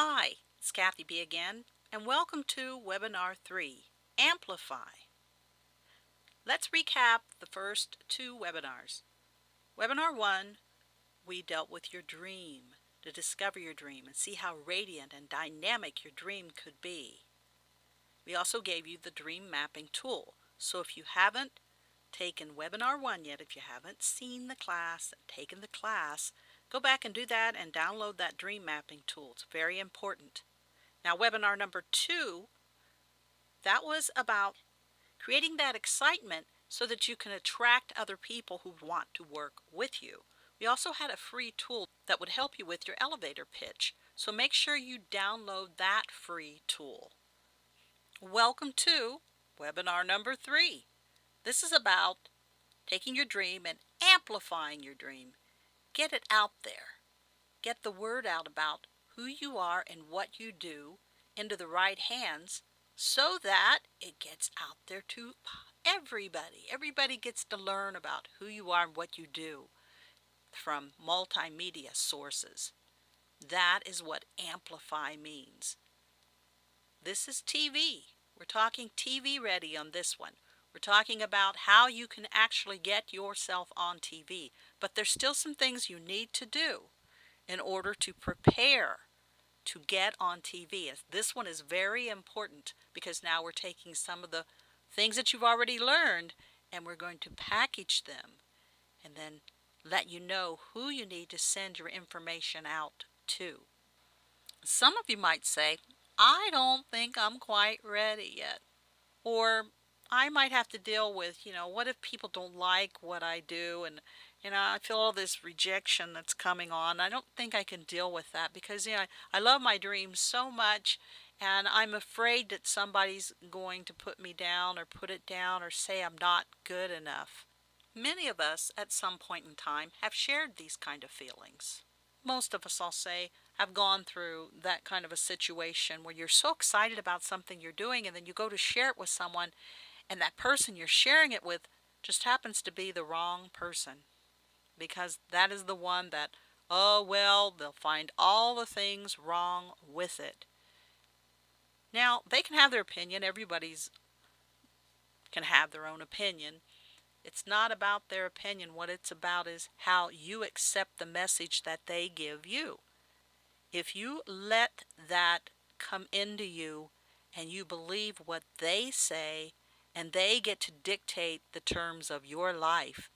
Hi, it's Kathy B again, and welcome to Webinar 3, Amplify. Let's recap the first two webinars. Webinar 1, we dealt with your dream, to discover your dream and see how radiant and dynamic your dream could be. We also gave you the dream mapping tool, so if you haven't taken Webinar 1 yet, if you haven't seen the class and taken the class, go back and do that and download that dream mapping tool. It's very important. Now, webinar number 2, that was about creating that excitement so that you can attract other people who want to work with you. We also had a free tool that would help you with your elevator pitch, so make sure you download that free tool. Welcome to webinar number 3. This is about taking your dream and amplifying your dream. Get it out there. Get the word out about who you are and what you do into the right hands so that it gets out there to everybody. Everybody gets to learn about who you are and what you do from multimedia sources. That is what amplify means. This is TV. We're talking TV ready on this one. We're talking about how you can actually get yourself on TV. But there's still some things you need to do in order to prepare to get on TV. This one is very important because now we're taking some of the things that you've already learned and we're going to package them and then let you know who you need to send your information out to. Some of you might say, I don't think I'm quite ready yet. Or I might have to deal with, what if people don't like what I do and I feel all this rejection that's coming on. I don't think I can deal with that because, I love my dreams so much and I'm afraid that somebody's going to put me down or put it down or say I'm not good enough. Many of us at some point in time have shared these kind of feelings. Most of us, I'll say, have gone through that kind of a situation where you're so excited about something you're doing and then you go to share it with someone and that person you're sharing it with just happens to be the wrong person. Because that is the one that, they'll find all the things wrong with it. Now, they can have their opinion. Everybody's can have their own opinion. It's not about their opinion. What it's about is how you accept the message that they give you. If you let that come into you and you believe what they say and they get to dictate the terms of your life,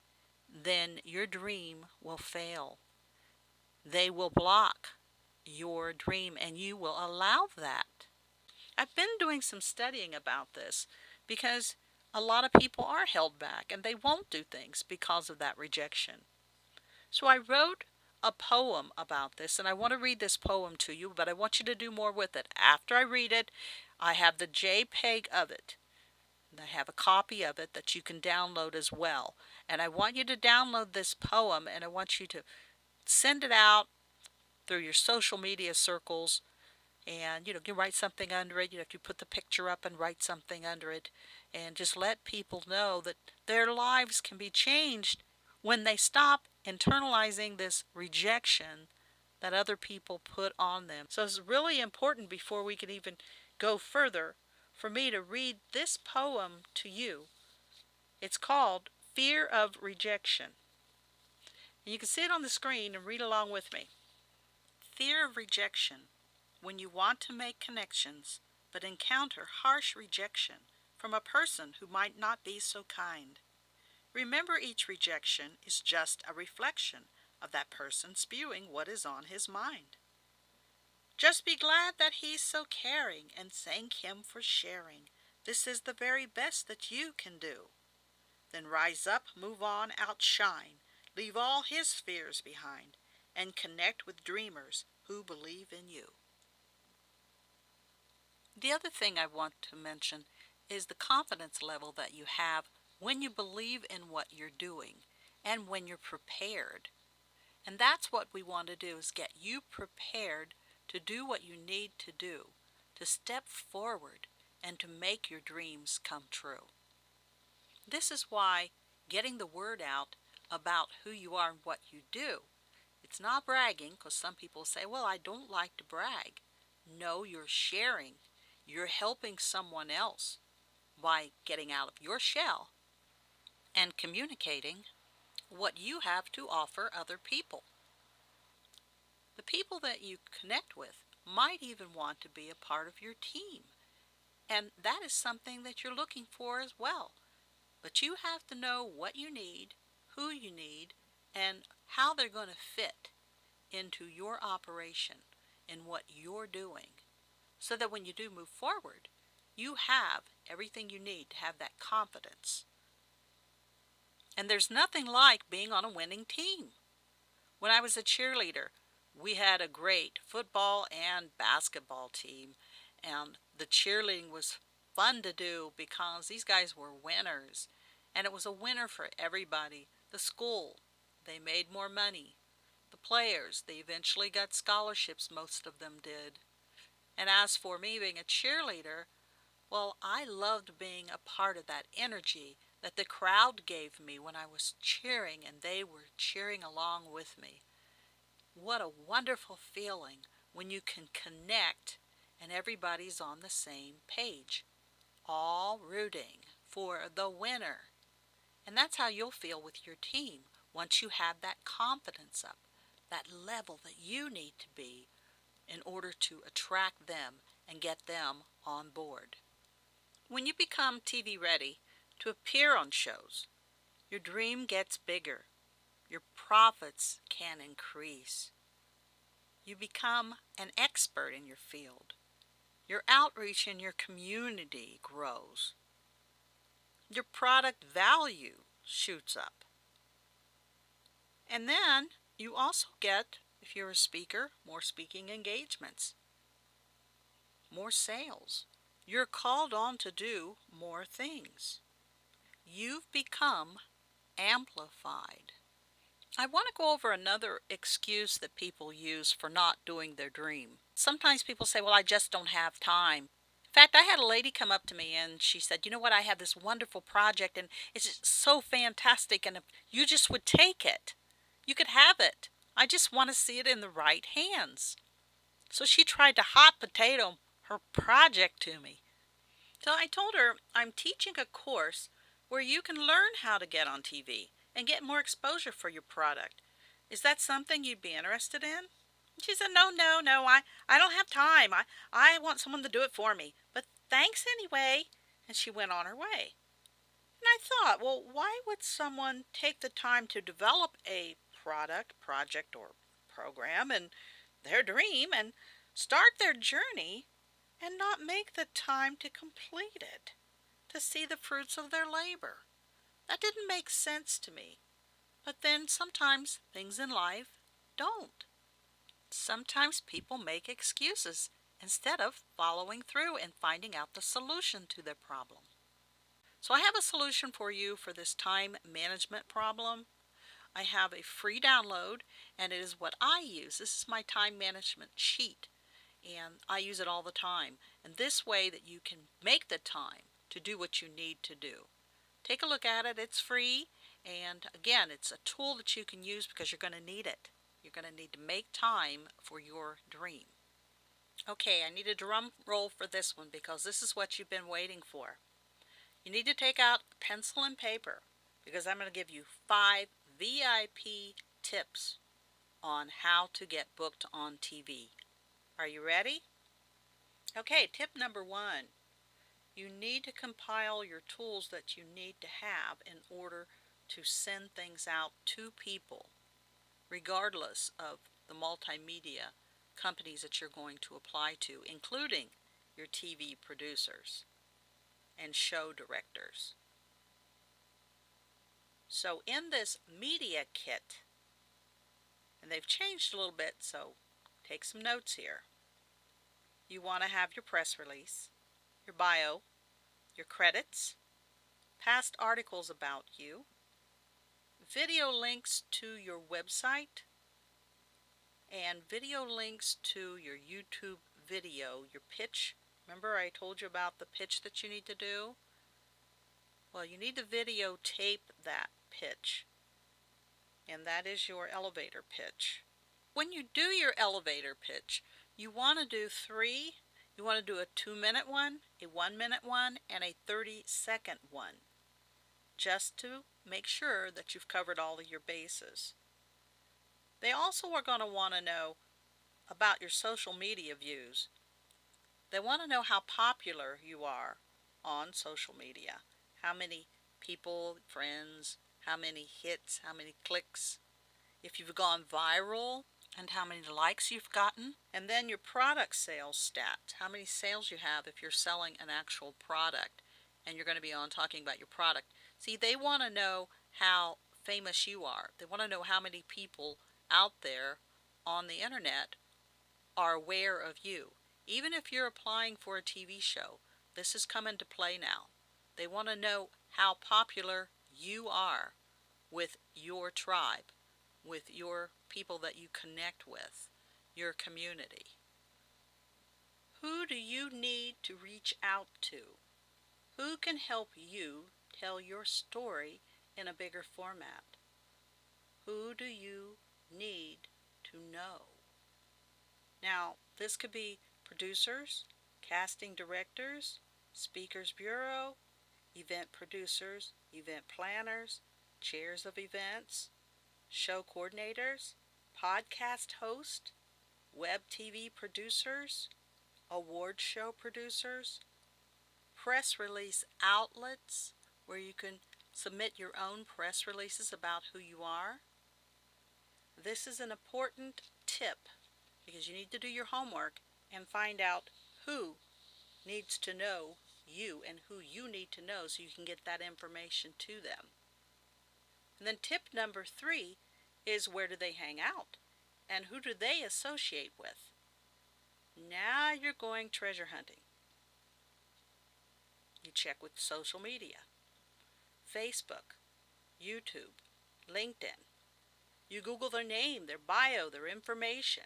then your dream will fail. They will block your dream and you will allow that. I've been doing some studying about this because a lot of people are held back and they won't do things because of that rejection. So I wrote a poem about this and I want to read this poem to you, but I want you to do more with it. After I read it, I have the JPEG of it. I have a copy of it that you can download as well. And I want you to download this poem and I want you to send it out through your social media circles and you can write something under it. If you put the picture up and write something under it and just let people know that their lives can be changed when they stop internalizing this rejection that other people put on them. So it's really important before we can even go further for me to read this poem to you. It's called Fear of Rejection. And you can see it on the screen and read along with me. Fear of rejection. When you want to make connections but encounter harsh rejection from a person who might not be so kind. Remember, each rejection is just a reflection of that person spewing what is on his mind. Just be glad that he's so caring and thank him for sharing. This is the very best that you can do. Then rise up, move on, outshine, leave all his fears behind, and connect with dreamers who believe in you. The other thing I want to mention is the confidence level that you have when you believe in what you're doing and when you're prepared. And that's what we want to do, is get you prepared to do what you need to do, to step forward and to make your dreams come true. This is why getting the word out about who you are and what you do, it's not bragging, because some people say, well, I don't like to brag. know you're sharing. You're helping someone else by getting out of your shell and communicating what you have to offer other people. The people that you connect with might even want to be a part of your team, and that is something that you're looking for as well. But you have to know what you need, who you need, and how they're going to fit into your operation and what you're doing, so that when you do move forward, you have everything you need to have that confidence. And there's nothing like being on a winning team. When I was a cheerleader, we had a great football and basketball team, and the cheerleading was fun to do because these guys were winners, and it was a winner for everybody. The school, they made more money. The players, they eventually got scholarships, most of them did. And as for me being a cheerleader, well, I loved being a part of that energy that the crowd gave me when I was cheering and they were cheering along with me. What a wonderful feeling when you can connect and everybody's on the same page, all rooting for the winner. And that's how you'll feel with your team once you have that confidence up, that level that you need to be in order to attract them and get them on board. When you become TV ready to appear on shows, your dream gets bigger. Your profits can increase. You become an expert in your field. Your outreach in your community grows. Your product value shoots up. And then you also get, if you're a speaker, more speaking engagements, more sales. You're called on to do more things. You've become amplified. I want to go over another excuse that people use for not doing their dream. Sometimes people say, well, I just don't have time. In fact, I had a lady come up to me and she said, you know what, I have this wonderful project and it's just so fantastic, and if you just would take it, you could have it. I just want to see it in the right hands. So she tried to hot potato her project to me. So I told her I'm teaching a course where you can learn how to get on TV and get more exposure for your product. Is that something you'd be interested in? She said, no, I don't have time. I want someone to do it for me. But thanks anyway. And she went on her way. And I thought, well, why would someone take the time to develop a product, project, or program and their dream and start their journey and not make the time to complete it, to see the fruits of their labor? That didn't make sense to me. But then sometimes things in life don't. Sometimes people make excuses instead of following through and finding out the solution to their problem. So I have a solution for you for this time management problem. I have a free download, and it is what I use. This is my time management sheet, and I use it all the time. And this way that you can make the time to do what you need to do. Take a look at it. It's free, and again, it's a tool that you can use because you're going to need it. You're going to need to make time for your dream. Okay, I need a drum roll for this one because this is what you've been waiting for. You need to take out pencil and paper because I'm going to give you 5 VIP tips on how to get booked on TV. Are you ready? Okay, tip number 1. You need to compile your tools that you need to have in order to send things out to people, regardless of the multimedia companies that you're going to apply to, including your TV producers and show directors. So in this media kit, and they've changed a little bit, so take some notes here. You want to have your press release, your bio, your credits, past articles about you, video links to your website, and video links to your YouTube video, your pitch. Remember I told you about the pitch that you need to do? Well, you need to videotape that pitch, and that is your elevator pitch. When you do your elevator pitch, You want to do 3. You want to do a 2-minute one, a 1-minute one, and a 30-second one, just to make sure that you've covered all of your bases. They also are going to want to know about your social media views. They want to know how popular you are on social media. How many people, friends, how many hits, how many clicks, if you've gone viral, and how many likes you've gotten. And then your product sales stats, how many sales you have if you're selling an actual product and you're going to be on talking about your product. See, they want to know how famous you are. They want to know how many people out there on the internet are aware of you. Even if you're applying for a TV show, this has come into play now. They want to know how popular you are with your tribe, with your people that you connect with, your community. Who do you need to reach out to? Who can help you tell your story in a bigger format? Who do you need to know? Now, this could be producers, casting directors, speakers bureau, event producers, event planners, chairs of events, show coordinators, podcast hosts, web TV producers, award show producers, press release outlets where you can submit your own press releases about who you are. This is an important tip because you need to do your homework and find out who needs to know you and who you need to know so you can get that information to them. And then tip number 3 is, where do they hang out and who do they associate with? Now you're going treasure hunting. You check with social media, Facebook, YouTube, LinkedIn. You Google their name, their bio, their information,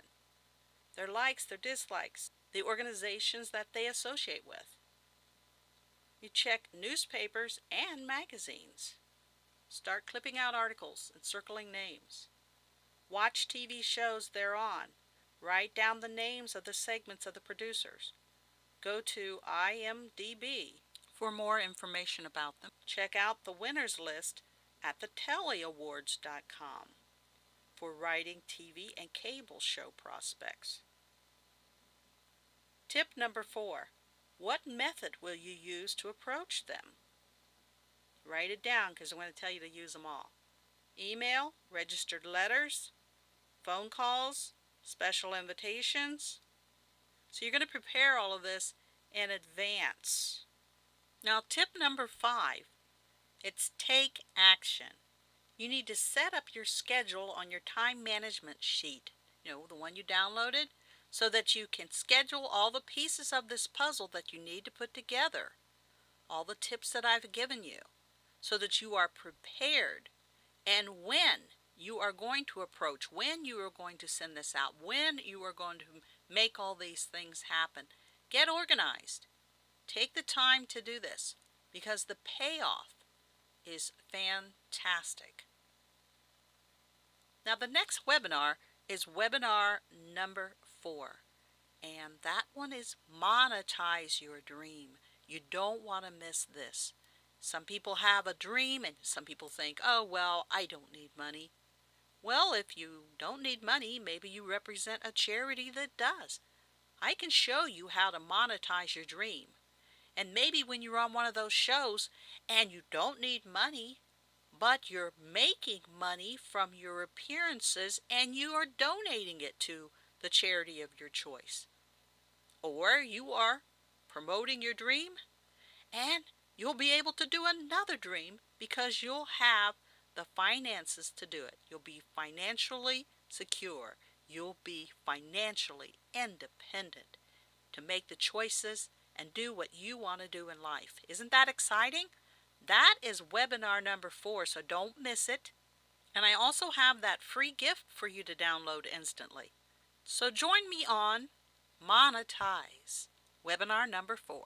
their likes, their dislikes, the organizations that they associate with. You check newspapers and magazines. Start clipping out articles and circling names. Watch TV shows they're on. Write down the names of the segments of the producers. Go to IMDb for more information about them. Check out the winners list at theteleawards.com for writing TV and cable show prospects. Tip number 4. What method will you use to approach them? Write it down because I'm going to tell you to use them all. Email, registered letters, phone calls, special invitations. So you're going to prepare all of this in advance. Now, tip number 5, it's take action. You need to set up your schedule on your time management sheet, the one you downloaded, so that you can schedule all the pieces of this puzzle that you need to put together, all the tips that I've given you, so that you are prepared. And when you are going to approach, when you are going to send this out, when you are going to make all these things happen, get organized. Take the time to do this because the payoff is fantastic. Now, the next webinar is webinar number 4, and that one is monetize your dream. You don't want to miss this. Some people have a dream and some people think, oh, well, I don't need money. Well, if you don't need money, maybe you represent a charity that does. I can show you how to monetize your dream. And maybe when you're on one of those shows and you don't need money, but you're making money from your appearances and you are donating it to the charity of your choice. Or you are promoting your dream and you'll be able to do another dream because you'll have the finances to do it. You'll be financially secure. You'll be financially independent to make the choices and do what you want to do in life. Isn't that exciting? That is webinar number 4, so don't miss it. And I also have that free gift for you to download instantly. So join me on Monetize, webinar number 4.